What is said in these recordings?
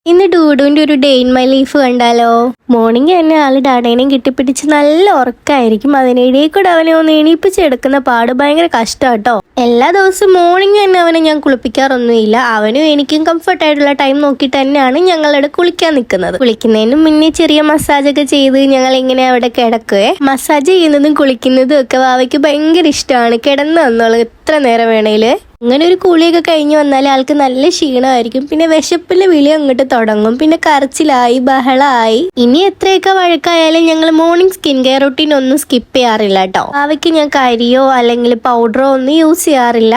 ഇന്ന് ഡൂഡുവിന്റെ ഒരു day in my life കണ്ടാലോ. മോർണിംഗ് തന്നെ ആള് ഡാഡേനെയും കെട്ടിപ്പിടിച്ച് നല്ല ഉറക്കായിരിക്കും. അതിനിടയിൽ കൂടെ അവനെ ഒന്ന് എണീപ്പിച്ചെടുക്കുന്ന പാട് ഭയങ്കര കഷ്ടാട്ടോ. എല്ലാ ദിവസവും മോർണിംഗ് തന്നെ അവനെ ഞാൻ കുളിപ്പിക്കാറൊന്നുമില്ല. അവനും എനിക്കും കംഫർട്ട് ആയിട്ടുള്ള ടൈം നോക്കിയിട്ട് തന്നെയാണ് ഞങ്ങളുടെ കുളിക്കാൻ നിൽക്കുന്നത്. കുളിക്കുന്നതിന് മുന്നേ ചെറിയ മസാജ് ഒക്കെ ചെയ്ത് ഞങ്ങൾ ഇങ്ങനെ അവിടെ കിടക്കുവേ. മസാജ് ചെയ്യുന്നതും കുളിക്കുന്നതും ഒക്കെ വാവയ്ക്ക് ഭയങ്കര ഇഷ്ടമാണ്. കിടന്നു വന്നോളൂ എത്ര നേരം വേണേല്. അങ്ങനെ ഒരു കുളിയൊക്കെ കഴിഞ്ഞ് വന്നാൽ ആൾക്ക് നല്ല ക്ഷീണമായിരിക്കും. പിന്നെ വിശപ്പിലെ വിളി അങ്ങോട്ട് തുടങ്ങും. പിന്നെ കരച്ചിലായി ബഹളമായി. ഇനി എത്രയൊക്കെ വഴക്കായാലും ഞങ്ങൾ മോർണിംഗ് സ്കിൻ കെയർ റൊട്ടീൻ ഒന്നും സ്കിപ്പ് ചെയ്യാറില്ല കേട്ടോ. അവയ്ക്ക് ഞാൻ കരിയോ അല്ലെങ്കിൽ പൗഡറോ ഒന്നും യൂസ് ചെയ്യാറില്ല.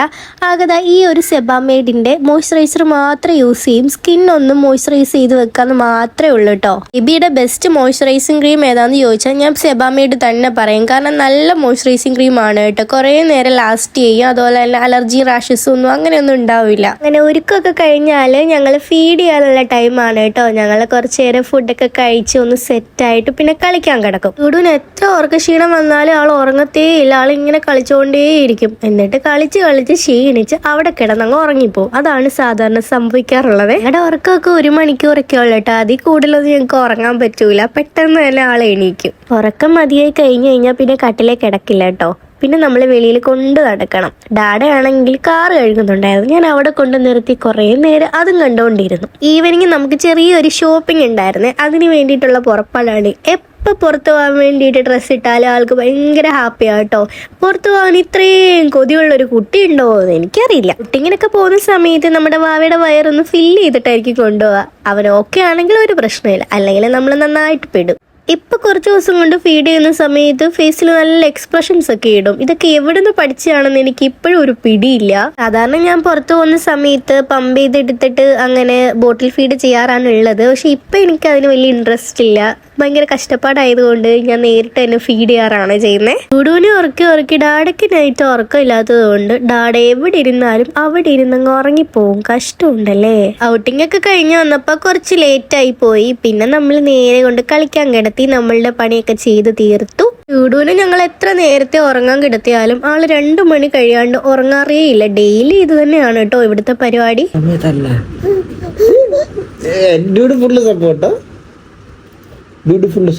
ആകെ ഈ ഒരു സെബാമേഡിന്റെ മോയ്സ്ചറൈസർ മാത്രം യൂസ് ചെയ്യും. സ്കിൻ ഒന്നും മോയ്സ്ചറൈസ് ചെയ്ത് വെക്കാന്ന് മാത്രമേ ഉള്ളൂ കേട്ടോ. ബേബിയുടെ ബെസ്റ്റ് മോയ്സ്ചറൈസിങ് ക്രീം ഏതാന്ന് ചോദിച്ചാൽ ഞാൻ സെബാമേഡ് തന്നെ പറയും. കാരണം നല്ല മോയ്സ്ചറൈസിങ് ക്രീം ആണ് കേട്ടോ. കുറേ നേരം ലാസ്റ്റ് ചെയ്യും. അതുപോലെ തന്നെ അലർജി റാഷ് ഒന്നും അങ്ങനെയൊന്നും ഉണ്ടാവില്ല. അങ്ങനെ ഒരുക്കൊക്കെ കഴിഞ്ഞാൽ ഞങ്ങൾ ഫീഡ് ചെയ്യാനുള്ള ടൈമാണ് കേട്ടോ. ഞങ്ങൾ കുറച്ചു നേരം ഫുഡൊക്കെ കഴിച്ച് ഒന്ന് സെറ്റായിട്ട് പിന്നെ കളിക്കാൻ കിടക്കും. ഡൂഡുവിന് എത്ര ഉറക്ക ക്ഷീണം വന്നാലും ആൾ ഉറങ്ങത്തേ ഇല്ല. ആൾ ഇങ്ങനെ കളിച്ചുകൊണ്ടേയിരിക്കും. എന്നിട്ട് കളിച്ച് ക്ഷീണിച്ച് അവിടെ കിടന്നങ്ങ് ഉറങ്ങിപ്പോവും. അതാണ് സാധാരണ സംഭവിക്കാറുള്ളത്. ഞങ്ങളുടെ ഉറക്കമൊക്കെ 1 മണിക്കൂറൊക്കെ ഉള്ളു കേട്ടോ. അതിൽ കൂടുതലൊന്നും ഞങ്ങൾക്ക് ഉറങ്ങാൻ പറ്റൂല. പെട്ടെന്ന് തന്നെ ആൾ എണീക്കും. ഉറക്കം മതിയായി കഴിഞ്ഞു കഴിഞ്ഞാൽ പിന്നെ കട്ടിലേ കിടക്കില്ല കേട്ടോ. പിന്നെ നമ്മൾ വെളിയിൽ കൊണ്ട് നടക്കണം. ഡാഡയാണെങ്കിൽ കാർ കഴുകുന്നുണ്ടായിരുന്നു. ഞാൻ അവിടെ കൊണ്ട് നിർത്തി കുറേ നേരം അതും കണ്ടുകൊണ്ടിരുന്നു. ഈവനിങ് നമുക്ക് ചെറിയൊരു ഷോപ്പിംഗ് ഉണ്ടായിരുന്നു. അതിന് വേണ്ടിയിട്ടുള്ള പുറപ്പാടാണ്. എപ്പോൾ പുറത്തു പോകാൻ വേണ്ടിയിട്ട് ഡ്രസ്സ് ഇട്ടാലും ആൾക്ക് ഭയങ്കര ഹാപ്പിയാണ് കേട്ടോ. പുറത്തു പോകാൻ ഇത്രയും കൊതിയുള്ളൊരു കുട്ടി ഉണ്ടോ എന്ന് എനിക്കറിയില്ല. കുട്ടിങ്ങിനൊക്കെ പോകുന്ന സമയത്ത് നമ്മുടെ വാവയുടെ വയറൊന്ന് ഫില്ല് ചെയ്തിട്ടായിരിക്കും കൊണ്ടുപോവുക. അവൻ ഓക്കെ ആണെങ്കിൽ ഒരു പ്രശ്നമില്ല, അല്ലെങ്കിൽ നമ്മൾ നന്നായിട്ട് പെടും. ഇപ്പൊ കുറച്ച് ദിവസം കൊണ്ട് ഫീഡ് ചെയ്യുന്ന സമയത്ത് ഫേസിൽ നല്ല എക്സ്പ്രഷൻസ് ഒക്കെ ഇടും. ഇതൊക്കെ എവിടെ നിന്ന് പഠിച്ചാണെന്ന് എനിക്ക് ഇപ്പോഴും ഒരു പിടിയില്ല. സാധാരണ ഞാൻ പുറത്തു പോകുന്ന സമയത്ത് പമ്പ് ചെയ്തെടുത്തിട്ട് അങ്ങനെ ബോട്ടിൽ ഫീഡ് ചെയ്യാറാണ് ഉള്ളത്. പക്ഷെ ഇപ്പൊ എനിക്ക് അതിന് വലിയ ഇൻട്രസ്റ്റ് ഇല്ല. ഭയങ്കര കഷ്ടപ്പാടായതുകൊണ്ട് ഞാൻ നേരിട്ട് തന്നെ ഫീഡ് ചെയ്യാറാണ് ചെയ്യുന്നത്. ഡൂഡുവിനെ ഉറക്കി ഡാഡയ്ക്ക് നൈറ്റ് ഉറക്കം ഇല്ലാത്തത് കൊണ്ട് ഡാഡ എവിടെ ഇരുന്നാലും അവിടെ ഇരുന്നങ്ങ് ഉറങ്ങിപ്പോവും. കഷ്ടമുണ്ടല്ലേ. ഔട്ടിംഗ് ഒക്കെ കഴിഞ്ഞ് വന്നപ്പോൾ കുറച്ച് ലേറ്റ് ആയി പോയി. പിന്നെ നമ്മൾ നേരെ കൊണ്ട് കളിക്കാൻ കിടത്തി നമ്മളുടെ പണിയൊക്കെ ചെയ്ത് തീർത്തു. ഡൂഡുവിനെ ഞങ്ങൾ എത്ര നേരത്തെ ഉറങ്ങാൻ കിടത്തിയാലും ആള് 2 മണി കഴിയാണ്ട് ഉറങ്ങാറേ ഇല്ല. ഡെയിലി ഇത് തന്നെയാണ് കേട്ടോ ഇവിടുത്തെ പരിപാടി.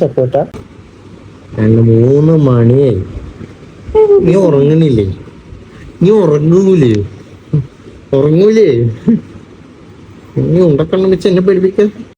സപ്പോർട്ടാ. 3 മണിയായി. നീ ഉറങ്ങണില്ലേ? നീ ഉറങ്ങൂലേ? നീ ഉണ്ടക്കണ്ണം വെച്ച് എന്നെ പഠിപ്പിക്ക.